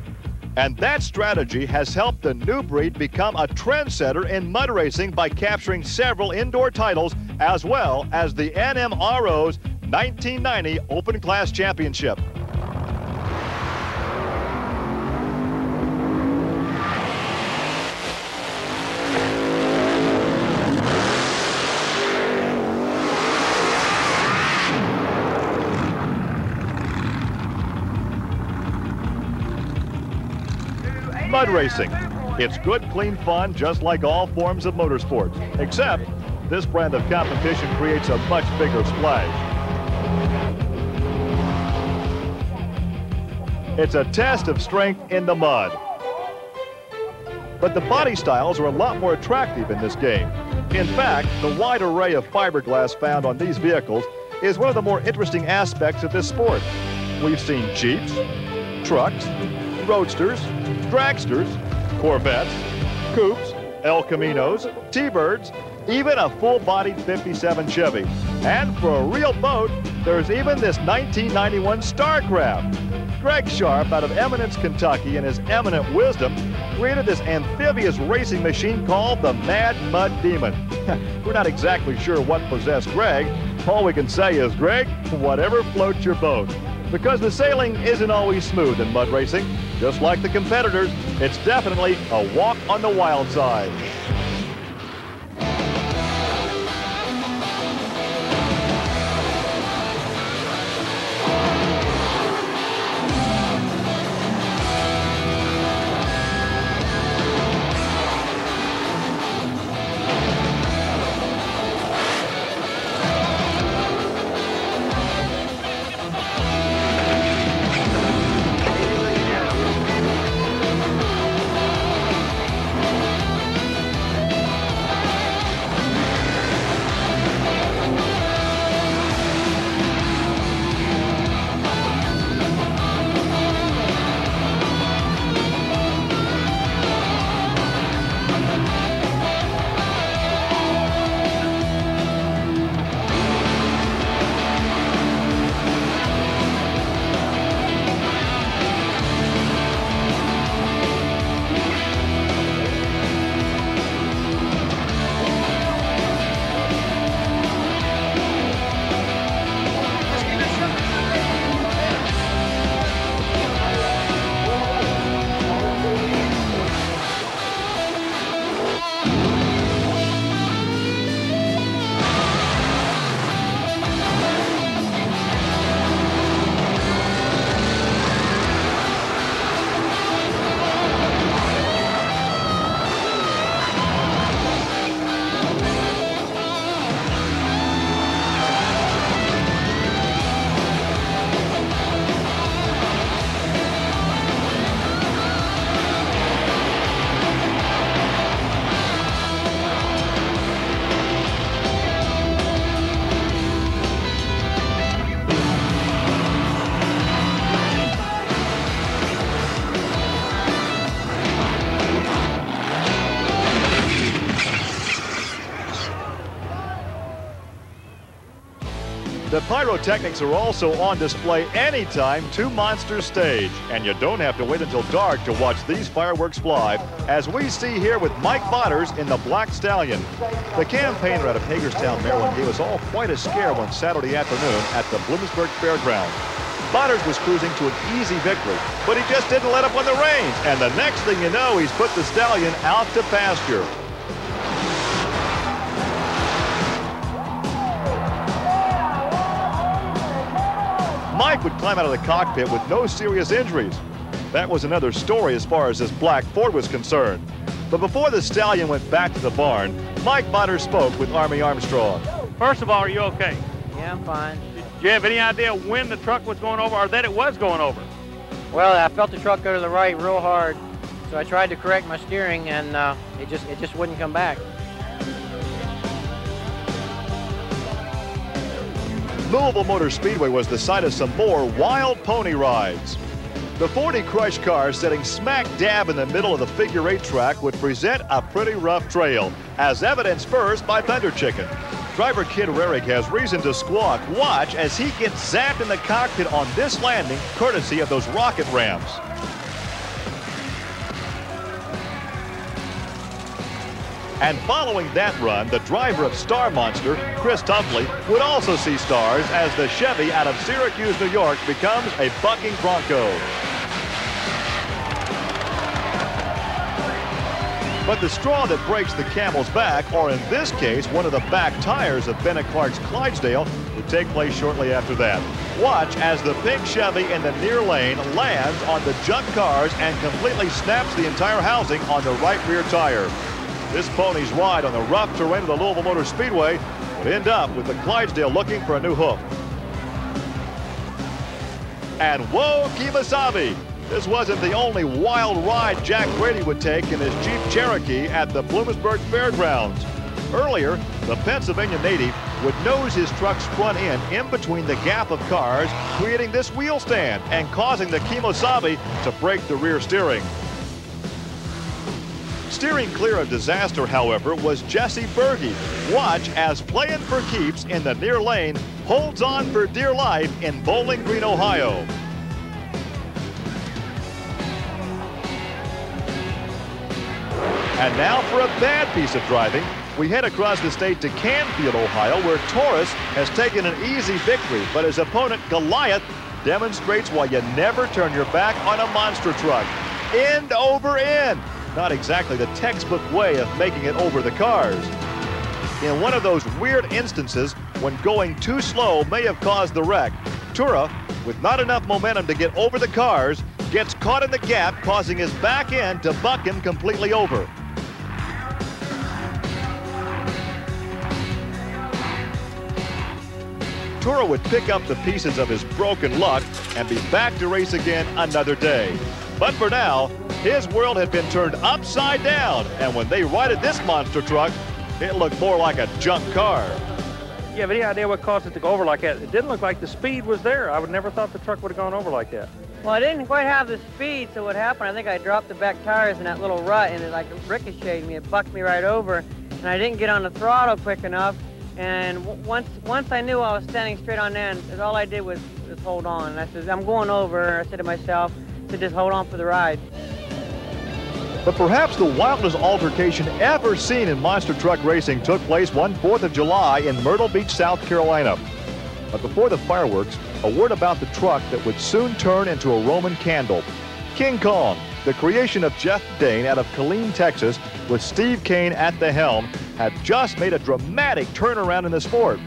And that strategy has helped the New Breed become a trendsetter in mud racing by capturing several indoor titles, as well as the NMRO's 1990 Open Class Championship. mud racing. It's good, clean fun, just like all forms of motorsports, except this brand of competition creates a much bigger splash. It's a test of strength in the mud. But the body styles are a lot more attractive in this game. In fact, the wide array of fiberglass found on these vehicles is one of the more interesting aspects of this sport. We've seen Jeeps, trucks, roadsters, dragsters, Corvettes, coupes, El Caminos, T-Birds, even a full-bodied 57 Chevy. And for a real boat, there's even this 1991 Starcraft. Greg Sharp out of Eminence, Kentucky, in his eminent wisdom, created this amphibious racing machine called the Mad Mud Demon. We're not exactly sure what possessed Greg. All we can say is, Greg, whatever floats your boat. Because the sailing isn't always smooth in mud racing. Just like the competitors, it's definitely a walk on the wild side. The pyrotechnics are also on display anytime two monsters stage, and you don't have to wait until dark to watch these fireworks fly, as we see here with Mike Botters in the Black Stallion. The campaigner out of Hagerstown, Maryland, gave us all quite a scare one Saturday afternoon at the Bloomsburg Fairgrounds. Botters was cruising to an easy victory, but he just didn't let up on the reins, and the next thing you know, he's put the stallion out to pasture. Mike would climb out of the cockpit with no serious injuries. That was another story as far as this black Ford was concerned. But before the stallion went back to the barn, Mike Botters spoke with Army Armstrong. First of all, are you okay? Yeah, I'm fine. Did you have any idea when the truck was going over or that it was going over? Well, I felt the truck go to the right real hard, so I tried to correct my steering, and it just wouldn't come back. Louisville Motor Speedway was the site of some more wild pony rides. The 40 Crush car sitting smack dab in the middle of the figure 8 track would present a pretty rough trail, as evidenced first by Thunder Chicken. Driver Kid Rarig has reason to squawk. Watch as he gets zapped in the cockpit on this landing, courtesy of those rocket ramps. And following that run, the driver of Star Monster, Chris Tumpley, would also see stars as the Chevy out of Syracuse, New York, becomes a bucking Bronco. But the straw that breaks the camel's back, or in this case, one of the back tires of Bennett Clark's Clydesdale, would take place shortly after that. Watch as the pink Chevy in the near lane lands on the junk cars and completely snaps the entire housing on the right rear tire. This pony's ride on the rough terrain of the Louisville Motor Speedway would end up with the Clydesdale looking for a new hoof. And whoa, Kemosabe! This wasn't the only wild ride Jack Brady would take in his Jeep Cherokee at the Bloomsburg Fairgrounds. Earlier, the Pennsylvania native would nose his truck's front end in between the gap of cars, creating this wheel stand and causing the Kemosabe to break the rear steering. Steering clear of disaster, however, was Jesse Berge. Watch as Playing for Keeps in the near lane holds on for dear life in Bowling Green, Ohio. And now for a bad piece of driving. We head across the state to Canfield, Ohio, where Taurus has taken an easy victory, but his opponent, Goliath, demonstrates why you never turn your back on a monster truck. End over end. Not exactly the textbook way of making it over the cars. In one of those weird instances when going too slow may have caused the wreck, Tura, with not enough momentum to get over the cars, gets caught in the gap, causing his back end to buck him completely over. Tura would pick up the pieces of his broken luck and be back to race again another day. But for now, his world had been turned upside down, and when they righted this monster truck, it looked more like a junk car. You have any idea what caused it to go over like that? It didn't look like the speed was there. I would never thought the truck would have gone over like that. Well, I didn't quite have the speed, so what happened, I think I dropped the back tires in that little rut, and it like ricocheted me. It bucked me right over, and I didn't get on the throttle quick enough. And once I knew I was standing straight on end, all I did was just hold on. And I said, I'm going over. I said to myself, to just hold on for the ride. But perhaps the wildest altercation ever seen in monster truck racing took place one 4th of July in Myrtle Beach, South Carolina. But before the fireworks, a word about the truck that would soon turn into a Roman candle. King Kong, the creation of Jeff Dane out of Killeen, Texas, with Steve Kane at the helm, had just made a dramatic turnaround in the sport.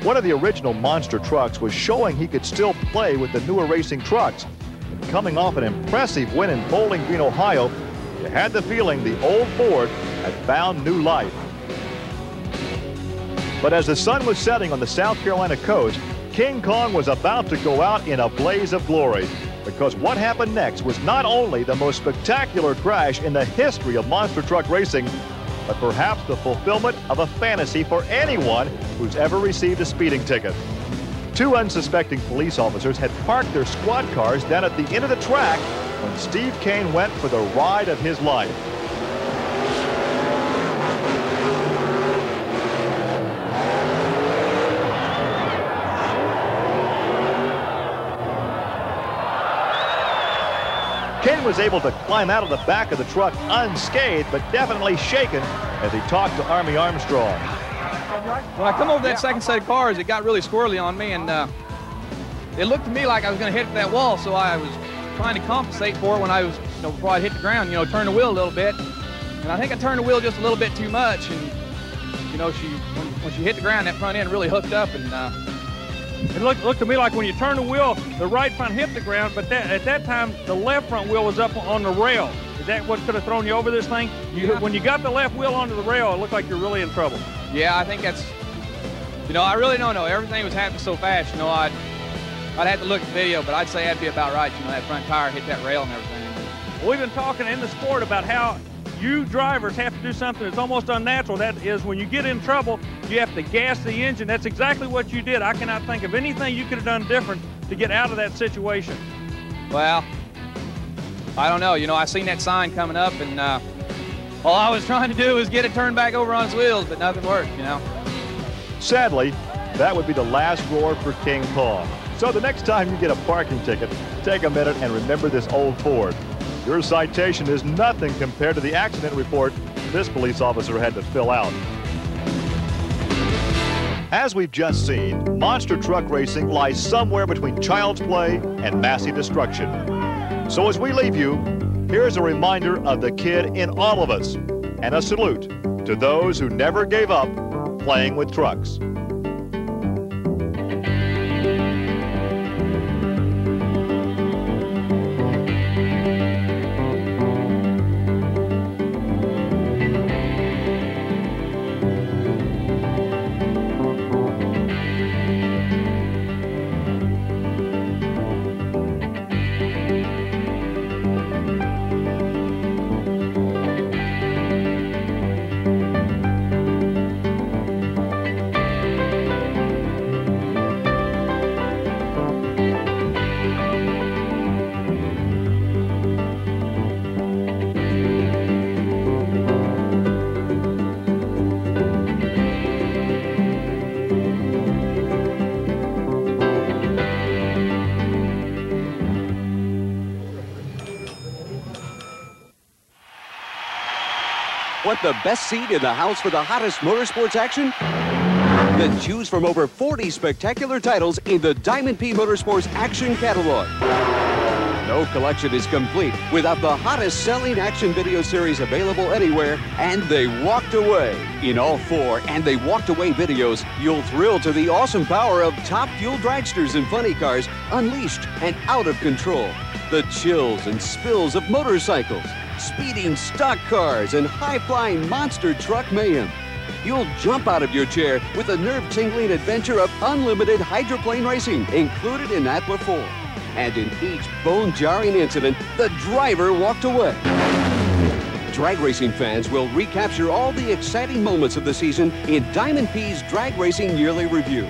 One of the original monster trucks was showing he could still play with the newer racing trucks. And coming off an impressive win in Bowling Green, Ohio, you had the feeling the old Ford had found new life. But as the sun was setting on the South Carolina coast, King Kong was about to go out in a blaze of glory, because what happened next was not only the most spectacular crash in the history of monster truck racing, but perhaps the fulfillment of a fantasy for anyone who's ever received a speeding ticket. Two unsuspecting police officers had parked their squad cars down at the end of the track when Steve Kane went for the ride of his life. Kane was able to climb out of the back of the truck unscathed, but definitely shaken as he talked to Army Armstrong. When I come over that second set of cars, it got really squirrely on me, and it looked to me like I was going to hit that wall, so I was trying to compensate for it when I was, before I hit the ground, turn the wheel a little bit. And I think I turned the wheel just a little bit too much, and, when she hit the ground, that front end really hooked up, and it looked to me like when you turn the wheel, the right front hit the ground, but at that time, the left front wheel was up on the rail. Is that what could have thrown you over this thing? When you got the left wheel onto the rail, it looked like you're really in trouble. Yeah, I think that's, I really don't know. Everything was happening so fast, I'd have to look at the video, but I'd say that'd be about right. That front tire hit that rail and everything. We've been talking in the sport about how you drivers have to do something that's almost unnatural. That is, when you get in trouble, you have to gas the engine. That's exactly what you did. I cannot think of anything you could have done different to get out of that situation. Well, I don't know. I seen that sign coming up, and all I was trying to do was get it turned back over on its wheels, but nothing worked, Sadly, that would be the last roar for King Kong. So the next time you get a parking ticket, take a minute and remember this old Ford. Your citation is nothing compared to the accident report this police officer had to fill out. As we've just seen, monster truck racing lies somewhere between child's play and massive destruction. So as we leave you, here's a reminder of the kid in all of us. and a salute to those who never gave up playing with trucks. Want the best seat in the house for the hottest motorsports action? Then choose from over 40 spectacular titles in the Diamond P Motorsports Action Catalog. No collection is complete without the hottest selling action video series available anywhere, and They Walked Away. In all 4 And They Walked Away videos, you'll thrill to the awesome power of top fuel dragsters and funny cars unleashed and out of control. The chills and spills of motorcycles, speeding stock cars, and high-flying monster truck mayhem. You'll jump out of your chair with the nerve-tingling adventure of unlimited hydroplane racing included in Atla 4. And in each bone-jarring incident, the driver walked away. Drag racing fans will recapture all the exciting moments of the season in Diamond P's Drag Racing Yearly Review.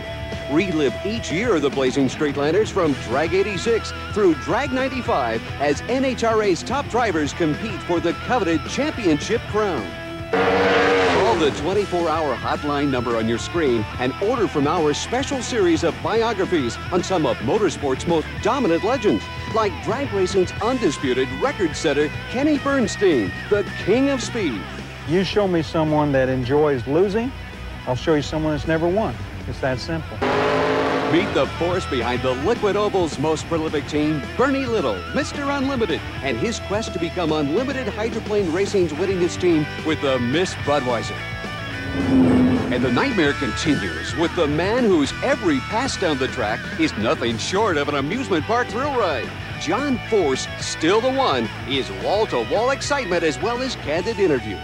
Relive each year of the Blazing Straightliners from Drag 86 through Drag 95 as NHRA's top drivers compete for the coveted championship crown. Call the 24-hour hotline number on your screen and order from our special series of biographies on some of motorsport's most dominant legends, like drag racing's undisputed record setter Kenny Bernstein, the king of speed. You show me someone that enjoys losing, I'll show you someone that's never won. It's that simple. Meet the force behind the Liquid Oval's most prolific team, Bernie Little, Mr. Unlimited, and his quest to become Unlimited Hydroplane Racing's winningest team with the Miss Budweiser. And the nightmare continues with the man whose every pass down the track is nothing short of an amusement park thrill ride. John Force, still the one, is wall-to-wall excitement as well as candid interviews.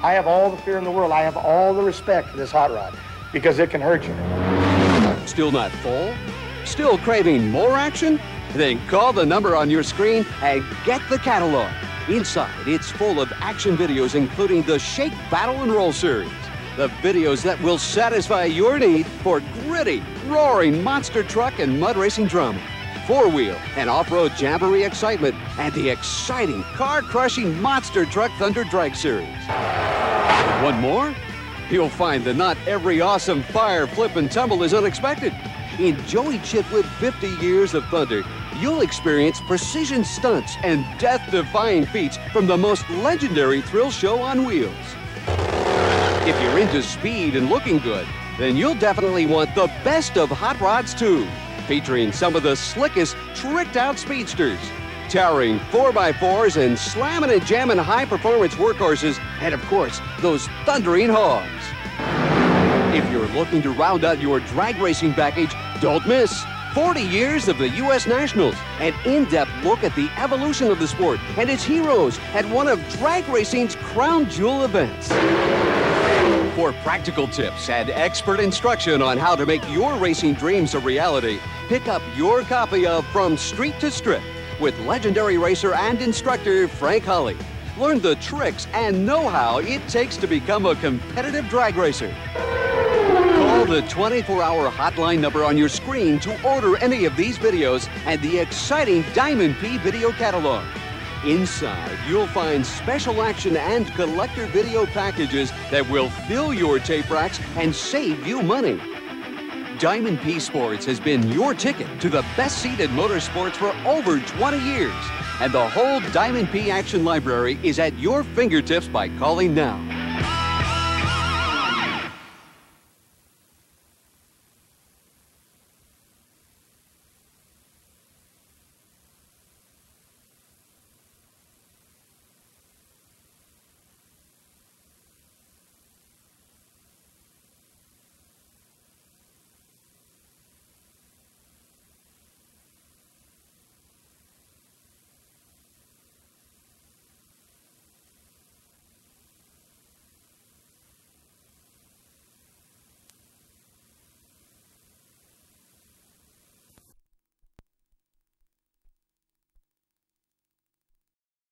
I have all the fear in the world. I have all the respect for this hot rod because it can hurt you. Still not full? Still craving more action? Then call the number on your screen and get the catalog. Inside, it's full of action videos including the Shake, Battle, and Roll series. The videos that will satisfy your need for gritty, roaring monster truck and mud racing drama, four-wheel and off-road jamboree excitement, and the exciting, car-crushing monster truck Thunder Drag series. Want more? You'll find that not every awesome fire, flip, and tumble is unexpected. In Joey Chitwood 50 Years of Thunder, you'll experience precision stunts and death-defying feats from the most legendary thrill show on wheels. If you're into speed and looking good, then you'll definitely want the best of Hot Rods 2, featuring some of the slickest, tricked-out speedsters, towering 4x4s and slamming and jamming high-performance workhorses, and of course, those thundering hogs. If you're looking to round out your drag racing package, don't miss 40 years of the U.S. Nationals, an in-depth look at the evolution of the sport and its heroes at one of drag racing's crown jewel events. For practical tips and expert instruction on how to make your racing dreams a reality, pick up your copy of From Street to Strip with legendary racer and instructor Frank Holly. Learn the tricks and know-how it takes to become a competitive drag racer. Call the 24-hour hotline number on your screen to order any of these videos and the exciting Diamond P video catalog. Inside, you'll find special action and collector video packages that will fill your tape racks and save you money. Diamond P Sports has been your ticket to the best seat in motorsports for over 20 years. And the whole Diamond P Action Library is at your fingertips by calling now.